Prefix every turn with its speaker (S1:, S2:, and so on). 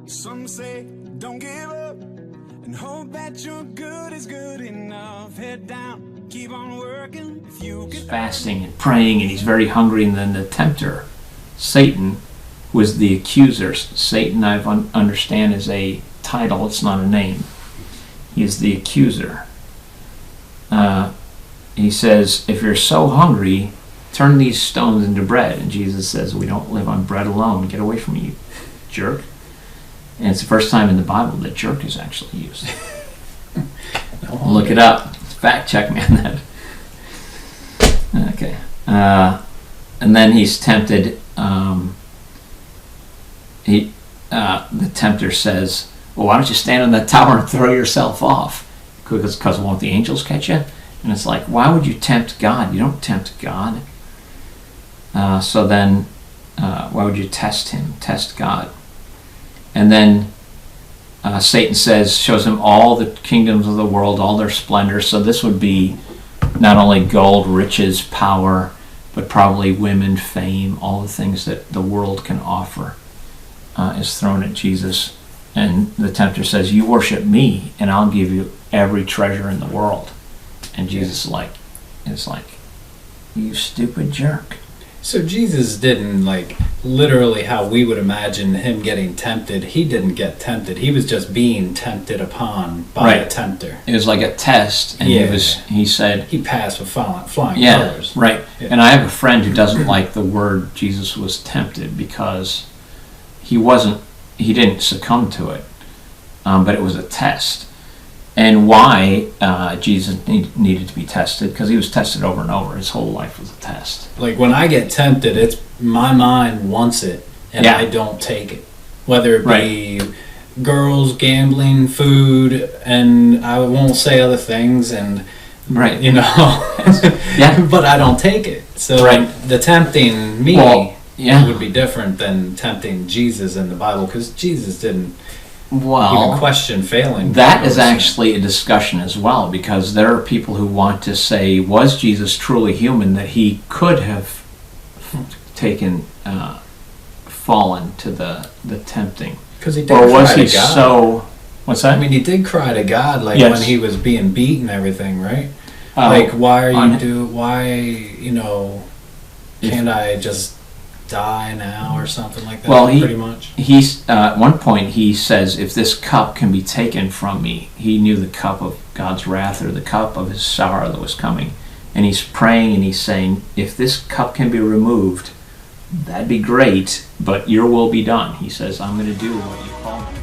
S1: Some say don't give up and hope that your good is good enough. Head down, keep on working. If you
S2: He's
S1: can
S2: fasting and praying, and he's very hungry. And then the tempter, Satan, was the accuser. Satan, I understand, is a title. It's not a name. He is the accuser. He says, if you're so hungry, turn these stones into bread. And Jesus says, we don't live on bread alone. Get away from me, you jerk. And it's the first time in the Bible that jerk is actually used. Look it up. Fact check me on that. Okay. And then he's tempted. The tempter says, well, why don't you stand on that tower and throw yourself off? Because won't the angels catch you? And it's like, why would you tempt God? You don't tempt God. So then, why would you test him? Test God. And then Satan shows him all the kingdoms of the world, all their splendor. So this would be not only gold, riches, power, but probably women, fame, all the things that the world can offer is thrown at Jesus. And the tempter says, you worship me, and I'll give you every treasure in the world. And Jesus is like, you stupid jerk.
S3: So Jesus didn't, literally how we would imagine him getting tempted. He didn't get tempted. He was just being tempted upon by a tempter.
S2: It was like a test, and he said...
S3: He passed with flying colors.
S2: Right.
S3: Yeah.
S2: And I have a friend who doesn't like the word Jesus was tempted because he didn't succumb to it, but it was a test. And why Jesus needed to be tested? Because he was tested over and over. His whole life was a test.
S3: Like when I get tempted, it's my mind wants it, and I don't take it. Whether it be girls, gambling, food, and I won't say other things, and but I don't take it. So the tempting me would be different than tempting Jesus in the Bible, because Jesus didn't even question failing.
S2: That is actually a discussion as well, because there are people who want to say, was Jesus truly human, that he could have fallen to the tempting?
S3: Because he did
S2: or was
S3: cry
S2: he
S3: to God.
S2: so... What's that?
S3: I mean, he did cry to God, when he was being beat and everything, right? Why can't I just die now or something like that?
S2: Well,
S3: pretty much.
S2: At one point he says, if this cup can be taken from me, he knew the cup of God's wrath, or the cup of his sorrow that was coming. And he's praying and he's saying, if this cup can be removed, that'd be great, but your will be done. He says, I'm going to do what you call me.